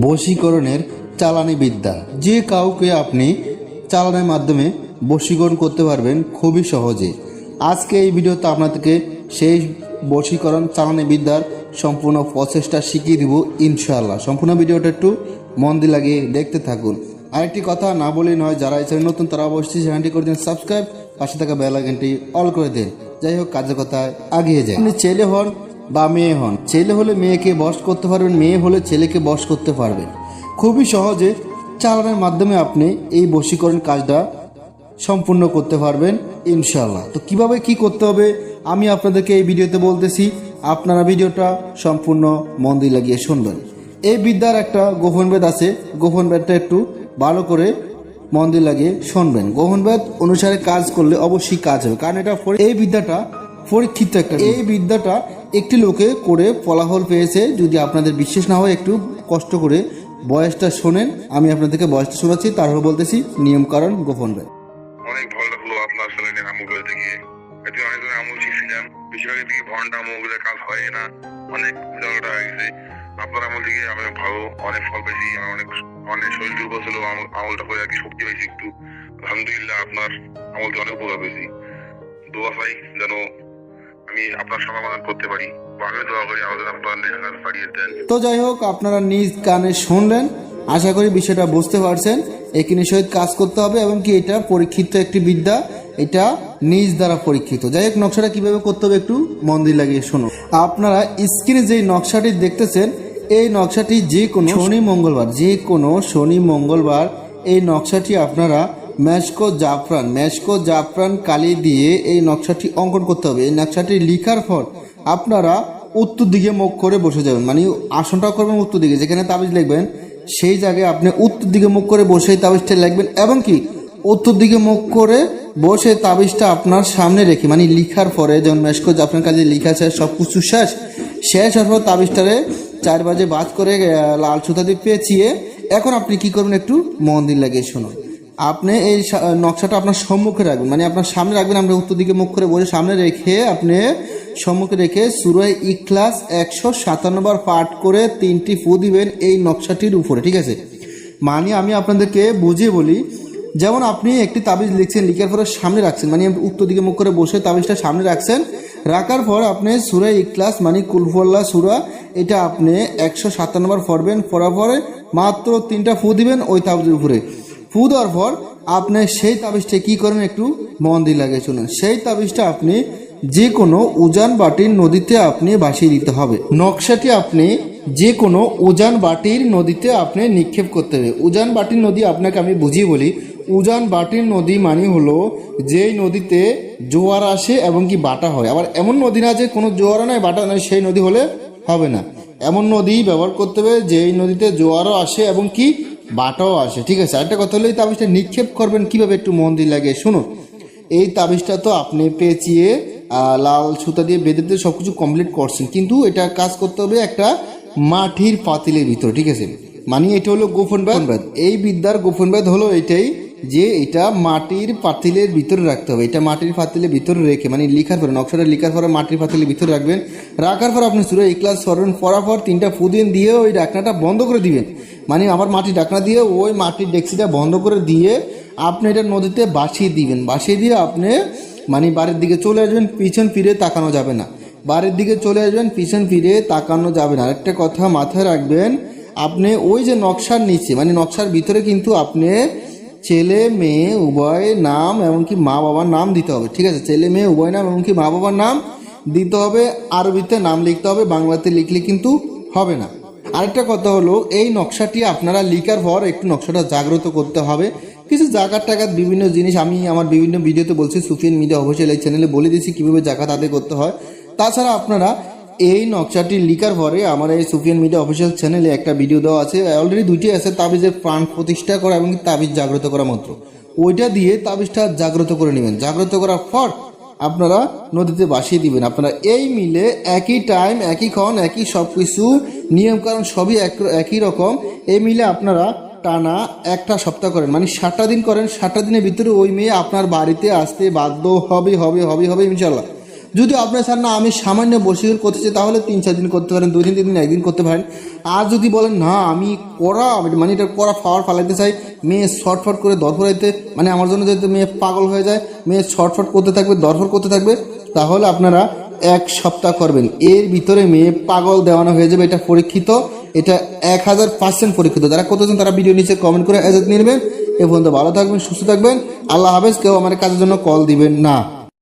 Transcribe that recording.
বশীকরণের চালানি বিদ্যা। যে কাউকে আপনি চালানোর মাধ্যমে বশীকরণ করতে পারবেন খুবই সহজে। আজকে এই ভিডিওতে আপনাদেরকে সেই বশীকরণ চালানি বিদ্যার সম্পূর্ণ প্রসেসটা শিখিয়ে দিব ইনশাআল্লাহ। সম্পূর্ণ ভিডিওটা একটু মন দিয়ে লাগিয়ে দেখতে থাকুন। আরেকটি কথা না বলেই নয়, যারা এই চ্যানেল নতুন তারা অবশ্যই চ্যানেলটি করে দিন সাবস্ক্রাইব, পাশে থাকা বেল আইকনটি অল করে দেন। যাই হোক, কাজের কথায় আগিয়ে যায়। আপনি ছেলে হন বা মেয়ে হন, ছেলে হলে মেয়েকে বশ করতে পারবেন, মেয়ে হলে ছেলেকে বশ করতে পারবেন। খুবই সহজে চালানোর মাধ্যমে আপনি এই বশীকরণ কাজটা সম্পূর্ণ করতে পারবেন ইনশাআল্লাহ। তো কিভাবে কি করতে হবে আমি আপনাদেরকে এই ভিডিওতে বলতেছি, আপনারা ভিডিওটা সম্পূর্ণ মন দিয়ে লাগিয়ে শুনবেন। এই বিদ্যার একটা গোপন বেদ আছে, গোপন বেদটা একটু ভালো করে মন দিয়ে লাগিয়ে শুনবেন। গোপন বেদ অনুসারে কাজ করলে অবশ্যই কাজ হবে, কারণ এটা এই বিদ্যাটা পরীক্ষিত একটা। এই বিদ্যাটা একটি লোকে করে ফলাফল পেয়েছে। যদি আপনাদের বিশ্বাস না হয় একটু কষ্ট করে বয়সটা শোনেন, আমি আপনাদেরকে বয়সটা শোনাচ্ছি, তারপর বলতেছি নিয়ম কারণ গোপন বেদ। অনেক ভালো লাগলো আপনার চ্যানেলের আমলগুলো থেকে। এতে অনেক ধরনের আমল শিখছিলাম, বেশিরভাগ থেকে ভন্ডা আমলগুলো কাজ হয় না, অনেক ঝগড়া হয়ে গেছে। আপনার আমল থেকে আমি ভালো অনেক ফল পেয়েছি। আমার অনেক অনেক শরীর দুর্বল ছিল, আমলটা করে আর কি শক্তি পেয়েছি একটু। আলহামদুলিল্লাহ আপনার আমল থেকে অনেক উপকার পেয়েছি। দোয়া চাই যেন আমি আপনার সমাধান করতে পারি, বা আমি দোয়া করি আমাদের আপনার লেখার পাঠিয়ে দেন। তো যাই হোক, আপনারা নিজ কানে শুনলেন, আশা করি বিষয়টা বুঝতে পারছেন। এখানে সহিত কাজ করতে হবে এবং কি এটা পরীক্ষিত একটি বিদ্যা, এটা নিজ দ্বারা পরীক্ষিত। যাই হোক, নকশাটা কিভাবে করতে হবে একটু মন দিয়ে লাগিয়ে শোনো। আপনারা স্ক্রিনে যে নকশাটি দেখতেছেন, এই নকশাটি যে কোনো শনি মঙ্গলবার এই নকশাটি আপনারা মেশকো জাফরান কালি দিয়ে এই নকশাটি অঙ্কন করতে হবে। এই নকশাটি লিখার পর আপনারা উত্তর দিকে মুখ করে বসে যাবেন, মানে আসনটা করবেন উত্তর দিকে, যেখানে তাবিজ লিখবেন সেই জায়গায় আপনি উত্তর দিকে মুখ করে বসে তাবিজটা লিখবেন, এবং কি উত্তর দিকে মুখ করে বসে তাবিজটা আপনার সামনে রেখে, মানে লিখার পরে যেমন মেশকো জাফরান কালি লিখা শেষ, সব কিছু শেষ হওয়ার পর তাবিজটারে 4 বাজে বাজ করে লাল সুতা দিয়ে পেঁচিয়ে, এখন আপনি কি করবেন একটু মন দিয়ে লাগিয়ে শুনুন। আপনি এই নকশাটা আপনার সম্মুখে রাখবেন, মানে আপনার সামনে রাখবেন। আমরা উত্তর দিকে মুখ করে বসে সামনে রেখে আপনি সম্মুখে রেখে সূরা ইখলাস 157 বার পাঠ করে 3টি ফু দিবেন এই নকশাটির উপরে, ঠিক আছে? মানে আমি আপনাদেরকে বুঝিয়ে বলি, যেমন আপনি একটি তাবিজ লিখছেন, লিখার পরে সামনে রাখছেন, মানে উত্তর দিকে মুখ করে বসে তাবিজটা সামনে রাখছেন, রাখার পর আপনি সূরা ইখলাস মানে কুলহুয়াল্লাহ সূরা এটা আপনি 157 বার পড়বেন। পড়ার পরে মাত্র 3টা ফু দিবেন ওই তাবিজের উপরে। ফু দেওয়ার পর আপনি সেই তাবিজটা কি করবেন একটু মন দিয়ে লাগিয়ে শুনুন। সেই তাবিজটা আপনি যে কোনো উজান বাটির নদীতে আপনি ভাসিয়ে দিতে হবে। নকশাটি আপনি যে কোনো উজান বাটির নদীতে আপনি নিক্ষেপ করতে হবে। উজান বাটির নদী আপনাকে আমি বুঝিয়ে বলি, উজান বাটির নদী মানে হলো যেই নদীতে জোয়ার আসে এবং কি বাটা হয়। আবার এমন নদী না যে কোনো জোয়ারও নয় বাটা নয়, সেই নদী হলে হবে না। এমন নদী ব্যবহার করতে হবে যেই নদীতে জোয়ারও আসে এবং কি বাটাও আসে, ঠিক আছে? আরেকটা কথা হলো এই তাবিজটা নিক্ষেপ করবেন কিভাবে একটু মন দিয়ে লাগিয়ে শুনুন। এই তাবিজটা তো আপনি পেঁচিয়ে লাল সুতা দিয়ে বেঁধে দিয়ে সবকিছু কমপ্লিট করছেন, কিন্তু এটা কাজ করতে হবে একটা মাটির পাতিলের ভিতর, ঠিক আছে? মানে এটা হলো গোপন বেদ। এই বিদ্যার গোপন বেদ হলো এটাই যে এটা মাটির পাতিলের ভিতরে রাখতে হবে। এটা মাটির পাতিলের ভিতরে রেখে, মানে লিখার পরে নকশাটা লিখার পরে মাটির পাতিলের ভিতরে রাখবেন। রাখার পর আপনি সূরা ইখলাস পড়বেন, পড়ার পর 3টা ফু দিয়ে ওই ঢাকনাটা বন্ধ করে দিবেন। মানে আবার মাটির ঢাকনা দিয়ে ওই মাটির ডেক্সিটা বন্ধ করে দিয়ে আপনি এটা নদীতে ভাসিয়ে দিবেন। ভাসিয়ে দিয়ে আপনি মানে বাড়ির দিকে চলে আসবেন, পিছন ফিরে তাকানো যাবে না। বাড়ির দিকে চলে আসবেন, পিছন ফিরে তাকানো যাবে না। আরেকটা কথা মাথায় রাখবেন, আপনি ওই যে নকশার নিচে মানে নকশার ভিতরে কিন্তু আপনি ছেলে মেয়ে উভয় নাম এমনকি মা বাবার নাম দিতে হবে, ঠিক আছে? ছেলে মেয়ে উভয় নাম এমনকি মা বাবার নাম দিতে হবে। আরবিতে নাম লিখতে হবে, বাংলাতে লিখলে কিন্তু হবে না। আরেকটা কথা হলো, এই নকশাটি আপনারা লিখার পর একটু নকশাটা জাগ্রত করতে হবে। কিছু জাকাত টাকাত বিভিন্ন জিনিস আমি আমার বিভিন্ন ভিডিওতে বলছি, সুফিয়ান মিডিয়া অফিসিয়াল এই চ্যানেলে বলে দিয়েছি কীভাবে জাকাত আদায় করতে হয়। তাছাড়া আপনারা এই নকশাটি লিখার পরে আমার এই সুফিয়ান মিডিয়া অফিসিয়াল চ্যানেলে একটা ভিডিও দেওয়া আছে, অলরেডি 2টি আছে, তাবিজের প্রাণ প্রতিষ্ঠা করা এবং তাবিজ জাগ্রত করা মন্ত্র। ওইটা দিয়ে তাবিজটা জাগ্রত করে নেবেন। জাগ্রত করার পর আপনারা নদীতে ভাসিয়ে দিবেন। আপনারা এই মিলে একই টাইম একই ক্ষণ একই সব কিছু নিয়মকানুন সবই একই রকম, এই মিলে আপনারা টানা একটা সপ্তাহ করেন, মানে 7টা দিন করেন। 7টা দিনের ভিতরে ওই মেয়ে আপনার বাড়িতে আসতে বাধ্য হবে ইনশাল্লাহ। যদি আপনার স্যার না আমি সামান্য বশীকরণ করতে চাই তাহলে 3-4 দিন করতে পারেন, 2 দিন 3 দিন একদিন করতে পারেন। আর যদি বলেন না আমি করা মানে এটা করা পাওয়ার ফালাইতে চাই, মেয়ে শর্টফট করে দরফরাইতে মানে আমার জন্য যদি মেয়ে পাগল হয়ে যায়, মেয়ে শর্টফট করতে থাকবে, দরফর করতে থাকবে, তাহলে আপনারা 1 সপ্তাহ করবেন, এর ভিতরে মেয়ে পাগল দেওয়ানো হয়ে যাবে। এটা পরীক্ষিত, এটা 1000% পরীক্ষিত। যারা করতেছেন তারা ভিডিও নিচে কমেন্ট করে এজাজত নিয়ে নেবেন। এ পর্যন্ত ভালো থাকবেন, সুস্থ থাকবেন, আল্লাহ হাফেজ। কেউ আমার কাজের জন্য কল দিবেন না।